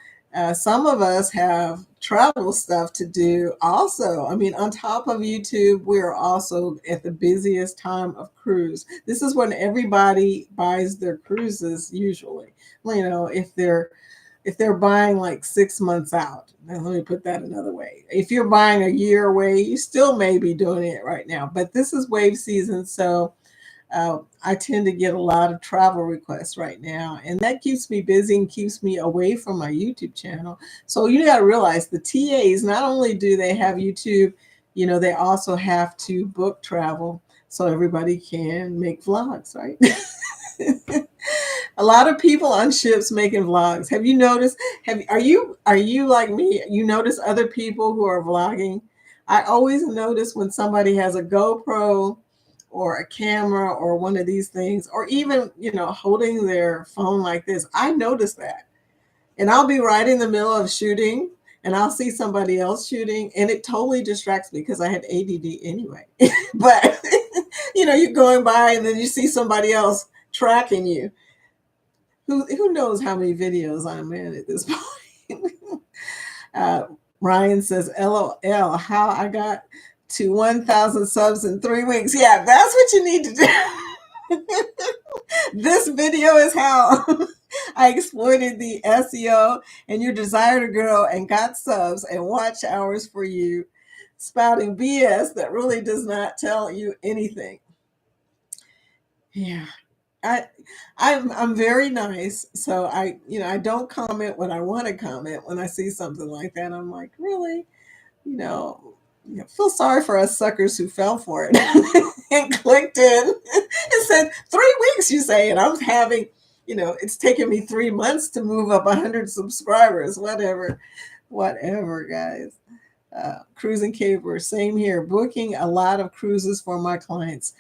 some of us have travel stuff to do also. I mean, on top of YouTube, we're also at the busiest time of cruise. This is when everybody buys their cruises usually. You know, if they're buying like 6 months out, and let me put that another way. If you're buying a year away, you still may be doing it right now. But this is wave season, so I tend to get a lot of travel requests right now, and that keeps me busy and keeps me away from my YouTube channel. So you got to realize the TAs, not only do they have YouTube, you know, they also have to book travel so everybody can make vlogs, right? A lot of people on ships making vlogs. Have you noticed? Are you like me? You notice other people who are vlogging? I always notice when somebody has a GoPro or a camera or one of these things, or even, you know, holding their phone like this. I notice that. And I'll be right in the middle of shooting and I'll see somebody else shooting and it totally distracts me because I have ADD anyway. But, you know, you're going by and then you see somebody else tracking you. Who knows how many videos I'm in at this point? uh, Ryan says, LOL, how I got to 1,000 subs in 3 weeks. Yeah, that's what you need to do. This video is how I exploited the SEO and your desire to grow and got subs and watch hours for you, spouting BS that really does not tell you anything. Yeah. I'm very nice, so I don't comment when I want to comment. When I see something like that, I'm like, really, you know, feel sorry for us suckers who fell for it and clicked in and said 3 weeks. You say, and I'm having, you know, it's taken me 3 months to move up 100 subscribers. Whatever, guys. Cruising Caper, same here. Booking a lot of cruises for my clients.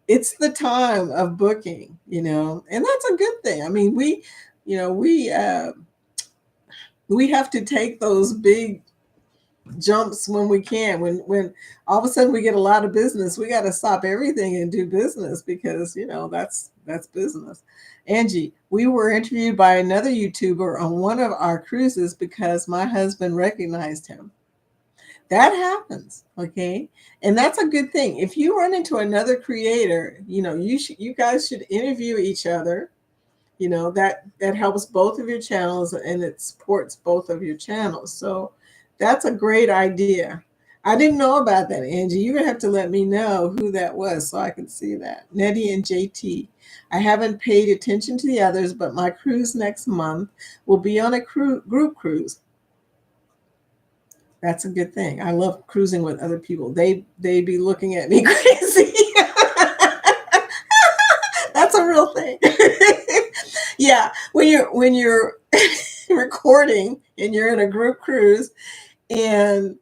It's the time of booking, you know, and that's a good thing. I mean, you know, we have to take those big jumps when we can. When all of a sudden we get a lot of business, we got to stop everything and do business because, you know, that's business. Angie, we were interviewed by another YouTuber on one of our cruises because my husband recognized him. That happens, okay? And that's a good thing. If you run into another creator, you know, you guys should interview each other. You know, that helps both of your channels and it supports both of your channels. So that's a great idea. I didn't know about that, Angie. You're gonna have to let me know who that was so I can see that. Nettie and JT. I haven't paid attention to the others, but my cruise next month will be on a group cruise. That's a good thing. I love cruising with other people. They be looking at me crazy. That's a real thing. Yeah, when you're recording and you're in a group cruise, and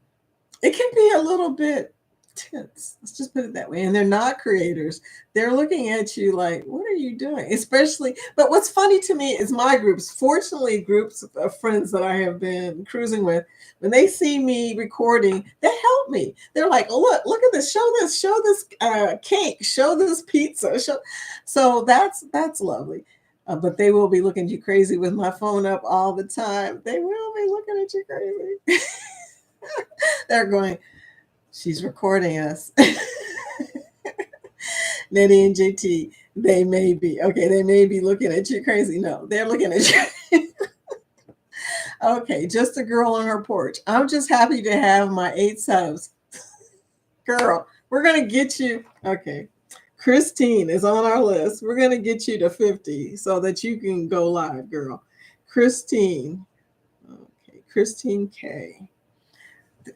it can be a little bit tense. Let's just put it that way. And they're not creators. They're looking at you like, what are you doing? Especially, but what's funny to me is my groups, fortunately, groups of friends that I have been cruising with, when they see me recording, they help help me. They're like, oh, look at this, show this cake, show this pizza. So that's lovely. But they will be looking at you crazy with my phone up all the time. They will be looking at you crazy. They're going, she's recording us. Nettie and JT, they may be. Okay, they may be looking at you crazy. No, they're looking at you. Okay, just a girl on her porch. I'm just happy to have my 8 subs. Girl, we're going to get you. Okay. Christine is on our list. We're going to get you to 50 so that you can go live, girl. Christine. Okay, Christine K.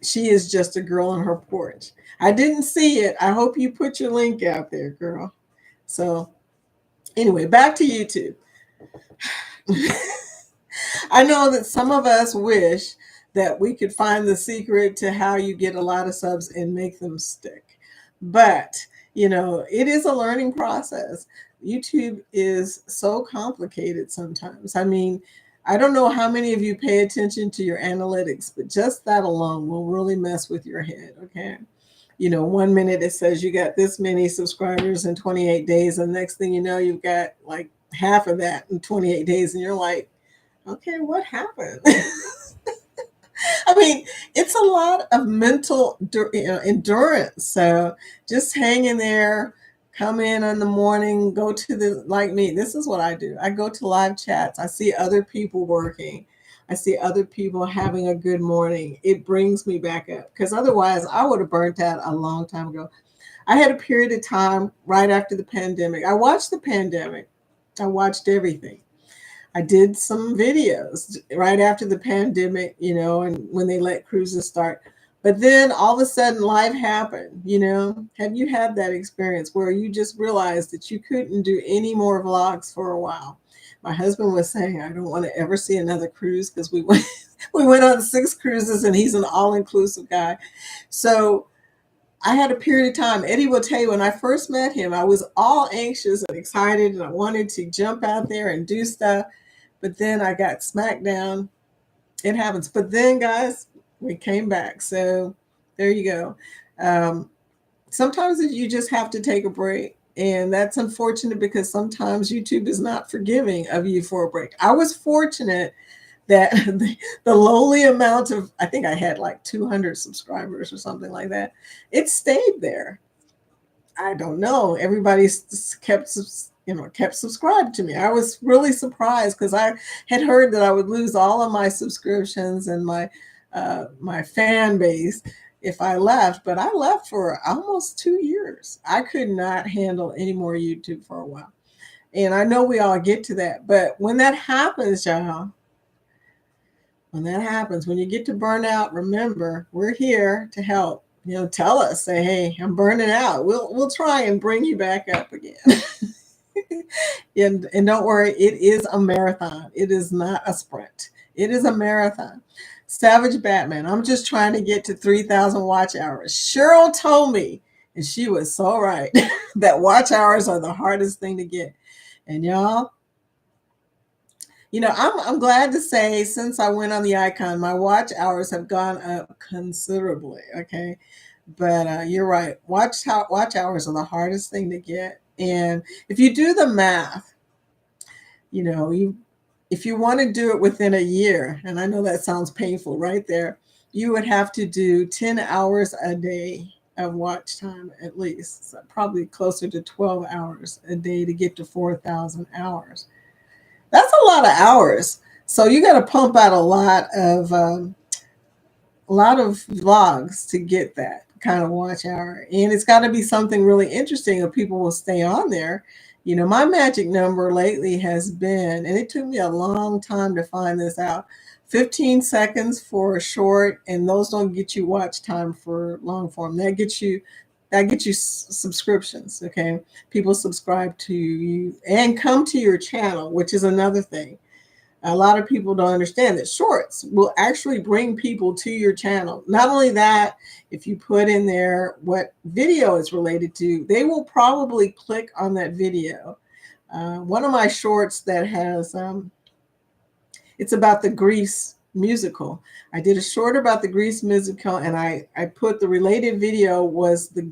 She is just a girl on her porch. I didn't see it. I hope you put your link out there, girl. So, anyway, back to YouTube. I know that some of us wish that we could find the secret to how you get a lot of subs and make them stick. But, it is a learning process. YouTube is so complicated sometimes. I mean, I don't know how many of you pay attention to your analytics, but just that alone will really mess with your head, okay? 1 minute it says you got this many subscribers in 28 days, and the next thing you know, you've got like half of that in 28 days, and you're like, okay, what happened? I mean, it's a lot of mental endurance. So just hang in there, come in the morning, go to like me, this is what I do. I go to live chats. I see other people working. I see other people having a good morning. It brings me back up because otherwise I would have burnt out a long time ago. I had a period of time right after the pandemic. I watched the pandemic. I watched everything. I did some videos right after the pandemic, and when they let cruises start. But then all of a sudden life happened, Have you had that experience where you just realized that you couldn't do any more vlogs for a while? My husband was saying, I don't want to ever see another cruise because we went on 6 cruises and he's an all-inclusive guy. So I had a period of time. Eddie will tell you, when I first met him, I was all anxious and excited and I wanted to jump out there and do stuff. But then I got smacked down. It happens. But then, guys, we came back. So there you go. Sometimes you just have to take a break. And that's unfortunate because sometimes YouTube is not forgiving of you for a break. I was fortunate that the lowly amount of, I think I had like 200 subscribers or something like that. It stayed there. I don't know. Everybody kept subscribed to me. I was really surprised because I had heard that I would lose all of my subscriptions and my fan base if I left. But I left for almost 2 years. I could not handle any more YouTube for a while. And I know we all get to that. But when that happens, y'all, when you get to burnout, remember, we're here to help. Tell us, say, hey, I'm burning out. We'll try and bring you back up again. and don't worry, it is a marathon. It is not a sprint. It is a marathon. Savage Batman, I'm just trying to get to 3,000 watch hours. Cheryl told me, and she was so right, that watch hours are the hardest thing to get. And y'all, I'm glad to say since I went on the icon, my watch hours have gone up considerably. Okay. But you're right. Watch hours are the hardest thing to get. And if you do the math, if you want to do it within a year, and I know that sounds painful right there, you would have to do 10 hours a day of watch time at least. So probably closer to 12 hours a day to get to 4,000 hours. That's a lot of hours. So you got to pump out a lot of vlogs to get that kind of watch hour. And it's got to be something really interesting or people will stay on there. My magic number lately has been, and it took me a long time to find this out, 15 seconds for a short, and those don't get you watch time for long form. That gets you subscriptions. Okay. People subscribe to you and come to your channel, which is another thing. A lot of people don't understand that shorts will actually bring people to your channel. Not only that, if you put in there what video is related to, they will probably click on that video. One of my shorts that has, it's about the grease musical. I did a short about the Grease musical, and I put the related video was the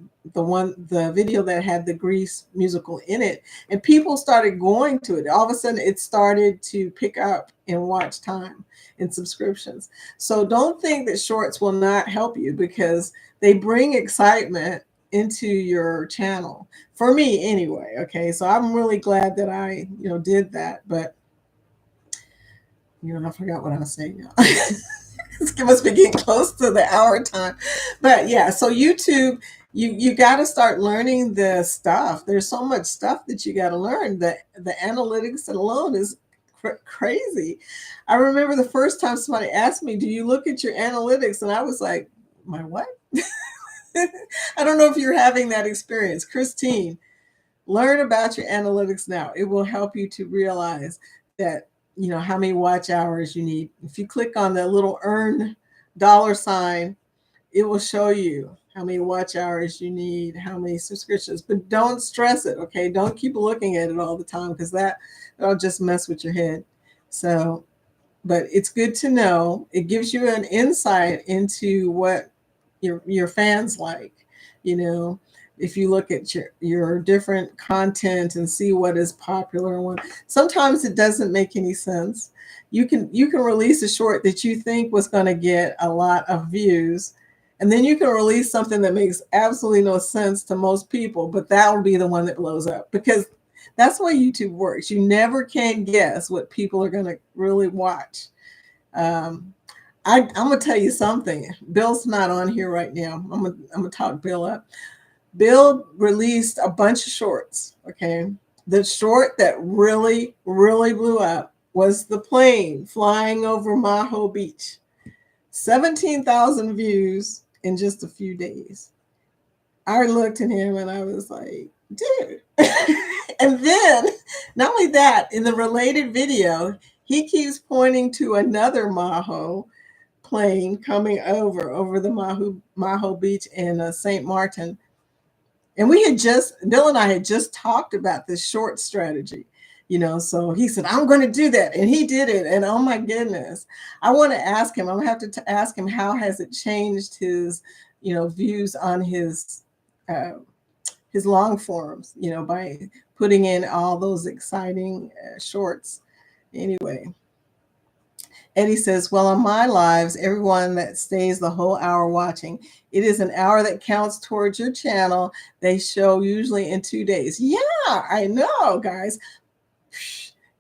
video that had the Grease musical in it, and people started going to it. All of a sudden, it started to pick up in watch time and subscriptions. So don't think that shorts will not help you, because they bring excitement into your channel. For me, anyway. Okay, so I'm really glad that I did that, but I forgot what I was saying now. It must be getting close to the hour time. But yeah, so YouTube, you got to start learning the stuff. There's so much stuff that you got to learn. The analytics alone is crazy. I remember the first time somebody asked me, "Do you look at your analytics?" And I was like, "My what?" I don't know if you're having that experience, Christine. Learn about your analytics now. It will help you to realize that, how many watch hours you need. If you click on the little earn dollar sign, it will show you how many watch hours you need, how many subscriptions. But don't stress it, okay? Don't keep looking at it all the time, because that'll just mess with your head. So, but it's good to know. It gives you an insight into what your fans like, you know if you look at your different content and see what is popular. And sometimes it doesn't make any sense. You can release a short that you think was going to get a lot of views, and then you can release something that makes absolutely no sense to most people, but that will be the one that blows up, because that's the way YouTube works. You never can guess what people are going to really watch. um, I'm gonna tell you something. Bill's not on here right now. I'm gonna talk Bill up. Bill released a bunch of shorts. Okay, the short that really, really blew up was the plane flying over Maho Beach. 17,000 views in just a few days. I looked at him and I was like, dude. And then, not only that, in the related video, he keeps pointing to another Maho plane coming over the Maho Beach in St. Martin. And Bill and I had just talked about this short strategy, so he said, I'm going to do that. And he did it. And oh my goodness, I want to ask him, I'm going to have to ask him, how has it changed his, views on his long forms, by putting in all those exciting shorts. Anyway, Eddie says, well, on my lives, everyone that stays the whole hour watching, it is an hour that counts towards your channel. They show usually in 2 days. Yeah, I know, guys.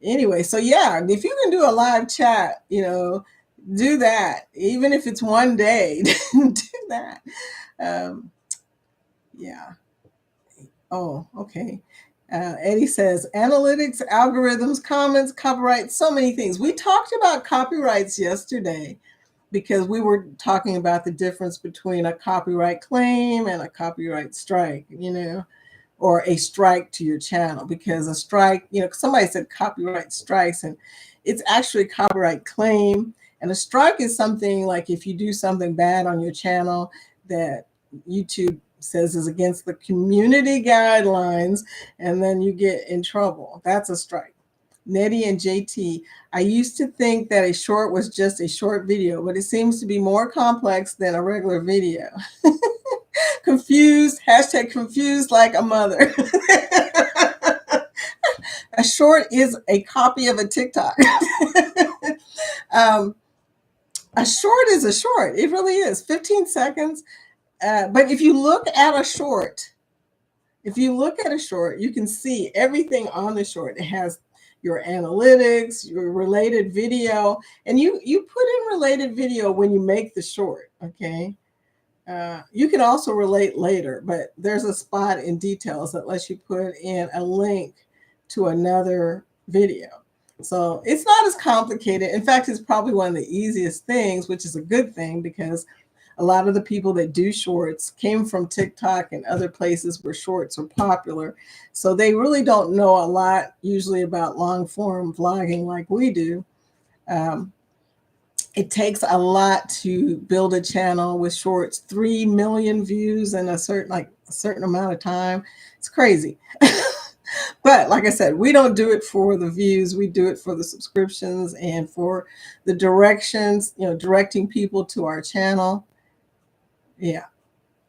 Anyway, so yeah, if you can do a live chat, do that. Even if it's one day, do that. Yeah. Oh, okay. Eddie says, analytics, algorithms, comments, copyright, so many things. We talked about copyrights yesterday, because we were talking about the difference between a copyright claim and a copyright strike, or a strike to your channel. Because a strike, somebody said copyright strikes, and it's actually a copyright claim. And a strike is something like if you do something bad on your channel that YouTube says is against the community guidelines, and then you get in trouble. That's a strike. Nettie and JT, I used to think that a short was just a short video, but it seems to be more complex than a regular video. Confused, #confused like a mother. A short is a copy of a TikTok. A short is a short. It really is. 15 seconds. But if you look at a short, you can see everything on the short. It has your analytics, your related video, and you put in related video when you make the short. Okay. You can also relate later, but there's a spot in details that lets you put in a link to another video. So it's not as complicated. In fact, it's probably one of the easiest things, which is a good thing, because a lot of the people that do shorts came from TikTok and other places where shorts are popular. So they really don't know a lot usually about long form vlogging like we do. It takes a lot to build a channel with shorts. 3 million views in a certain amount of time. It's crazy. But like I said, we don't do it for the views. We do it for the subscriptions and for the directions, directing people to our channel. Yeah.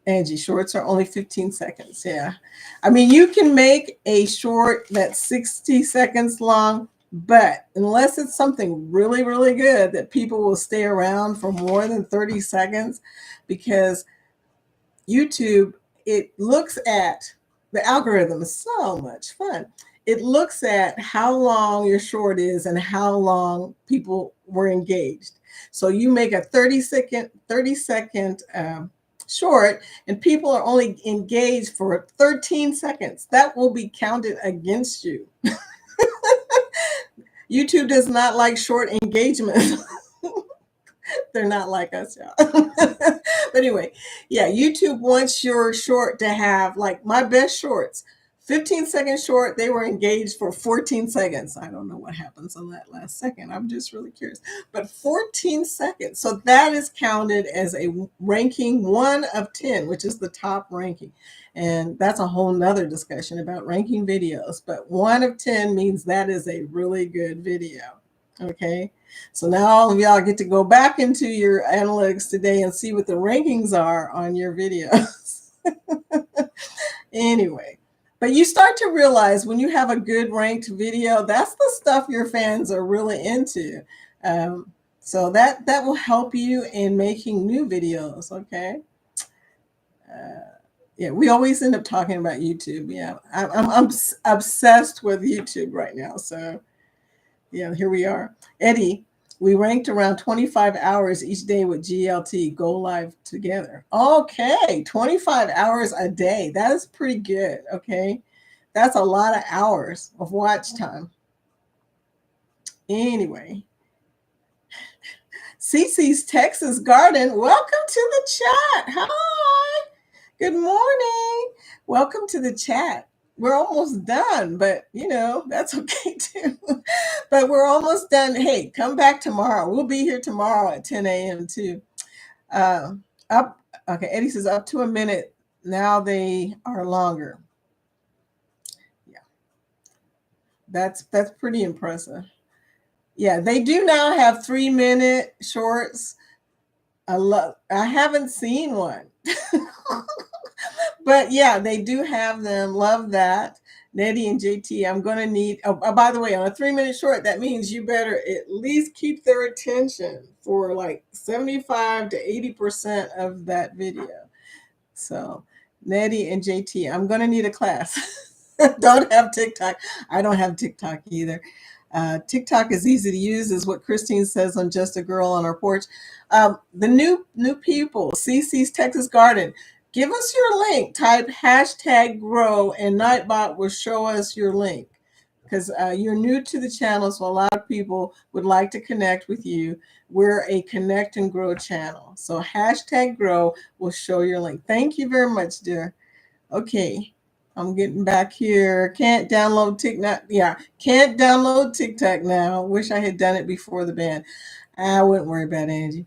Angie, shorts are only 15 seconds. Yeah. I mean, you can make a short that's 60 seconds long, but unless it's something really, really good that people will stay around for more than 30 seconds, because YouTube, it looks at the algorithm is so much fun. It looks at how long your short is and how long people were engaged. So you make a 30 second short and people are only engaged for 13 seconds. That will be counted against you. YouTube does not like short engagement. They're not like us, y'all. But anyway, yeah, YouTube wants your short to have, like my best shorts, 15-second short, they were engaged for 14 seconds. I don't know what happens on that last second. I'm just really curious. But 14 seconds. So that is counted as a ranking 1 of 10, which is the top ranking. And that's a whole nother discussion about ranking videos. But 1 of 10 means that is a really good video. Okay. So now all of y'all get to go back into your analytics today and see what the rankings are on your videos. Anyway, but you start to realize when you have a good ranked video, that's the stuff your fans are really into. So that will help you in making new videos. Okay. Yeah, we always end up talking about YouTube. Yeah, I'm obsessed with YouTube right now. So yeah, here we are. Eddie, we ranked around 25 hours each day with GLT, go live together. Okay, 25 hours a day. That is pretty good. Okay, that's a lot of hours of watch time. Anyway, Cece's Texas Garden, welcome to the chat. Hi, good morning. Welcome to the chat. We're almost done, but that's okay too. But we're almost done. Hey, come back tomorrow. We'll be here tomorrow at 10 a.m. too. Up. Okay, Eddie says up to a minute. Now they are longer. Yeah, that's pretty impressive. Yeah, they do now have 3-minute shorts. I haven't seen one. But yeah, they do have them. Love that. Nettie and JT, I'm going to need, by the way, on a 3-minute short, that means you better at least keep their attention for like 75 to 80% of that video. So Nettie and JT, I'm going to need a class. Don't have TikTok. I don't have TikTok either. TikTok is easy to use, is what Christine says on Just a Girl on Our Porch. The new people, CC's Texas Garden, give us your link. Type #grow and Nightbot will show us your link, because you're new to the channel, so a lot of people would like to connect with you. We're a connect and grow channel. So #grow will show your link. Thank you very much, dear. Okay. I'm getting back here. Can't download TikTok. Yeah, can't download TikTok now. Wish I had done it before the ban. I wouldn't worry about Angie.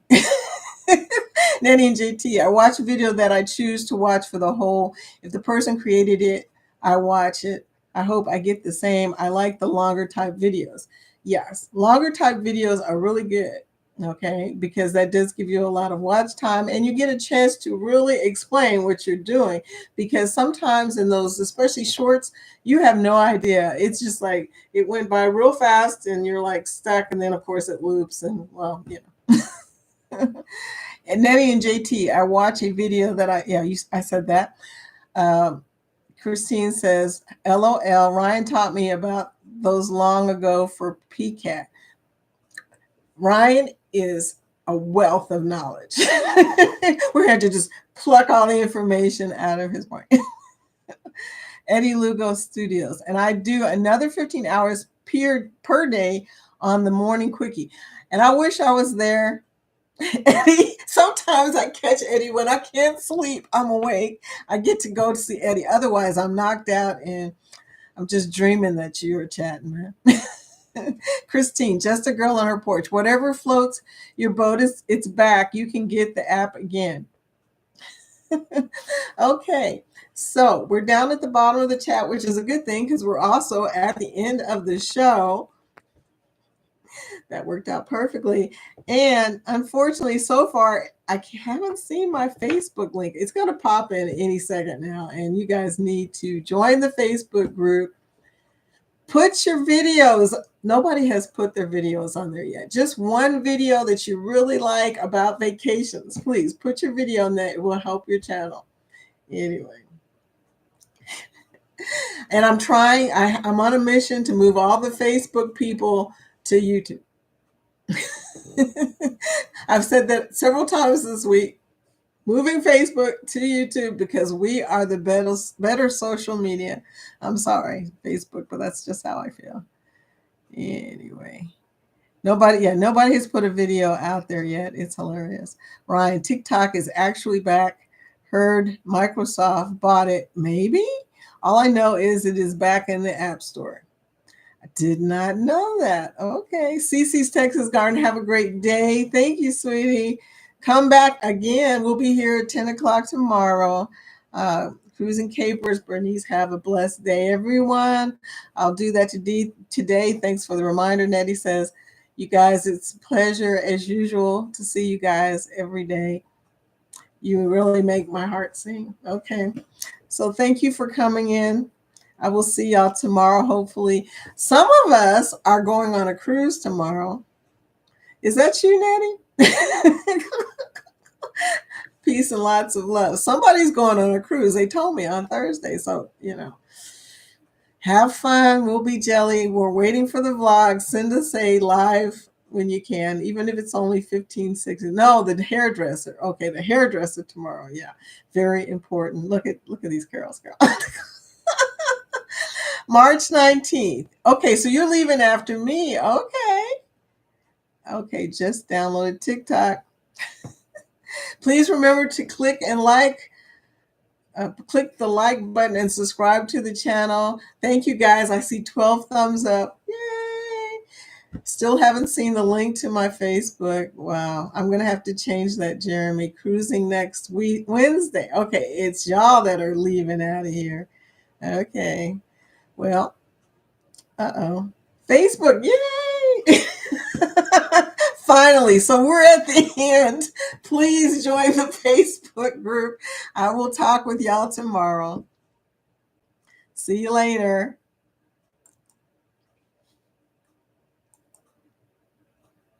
Nanny and JT, I watch a video that I choose to watch for the whole. If the person created it, I watch it. I hope I get the same. I like the longer type videos. Yes, longer type videos are really good. Okay, because that does give you a lot of watch time and you get a chance to really explain what you're doing, because sometimes in those, especially shorts, you have no idea. It's just like it went by real fast and you're like stuck, and then of course it loops, and well, And Nettie and JT, I watch a video that I said that. Christine says, LOL, Ryan taught me about those long ago for PCAT. Ryan is a wealth of knowledge. We're going to just pluck all the information out of his brain. Eddie Lugo Studios. And I do another 15 hours per day on the morning quickie. And I wish I was there. Eddie, sometimes I catch Eddie when I can't sleep. I'm awake. I get to go to see Eddie. Otherwise, I'm knocked out and I'm just dreaming that you're chatting, man. Christine, Just a Girl on Her Porch. Whatever floats your boat, it's back. You can get the app again. Okay, so we're down at the bottom of the chat, which is a good thing because we're also at the end of the show. That worked out perfectly. And unfortunately, so far, I haven't seen my Facebook link. It's going to pop in any second now. And you guys need to join the Facebook group. Put your videos. Nobody has put their videos on there yet. Just one video that you really like about vacations. Please put your video on that. It will help your channel. Anyway. And I'm trying, I'm on a mission to move all the Facebook people to YouTube. I've said that several times this week. Moving Facebook to YouTube because we are the better social media. I'm sorry, Facebook, but that's just how I feel. Anyway, nobody has put a video out there yet. It's hilarious. Ryan, TikTok is actually back. Heard Microsoft bought it. Maybe? All I know is it is back in the App Store. I did not know that. Okay. Cece's Texas Garden. Have a great day. Thank you, sweetie. Come back again. We'll be here at 10 o'clock tomorrow. Cruising Capers. Bernice, have a blessed day, everyone. I'll do that today. Thanks for the reminder. Nettie says, you guys, it's a pleasure as usual to see you guys every day. You really make my heart sing. Okay. So thank you for coming in. I will see y'all tomorrow, hopefully. Some of us are going on a cruise tomorrow. Is that you, Nettie? Peace and lots of love. Somebody's going on a cruise. They told me on Thursday. So, have fun. We'll be jelly. We're waiting for the vlog. Send us a live when you can, even if it's only 15, 16. No, the hairdresser. Okay, the hairdresser tomorrow. Yeah, very important. Look at these girls, girl. March 19th. Okay, so you're leaving after me. Okay, just downloaded TikTok. Please remember to click and click the like button and subscribe to the channel. Thank you guys. I see 12 thumbs up. Yay! Still haven't seen the link to my Facebook. Wow. I'm going to have to change that, Jeremy. Cruising next week, Wednesday. Okay, it's y'all that are leaving out of here. Okay. Well, Facebook. Yay! Finally, so we're at the end. Please join the Facebook group. I will talk with y'all tomorrow. See you later.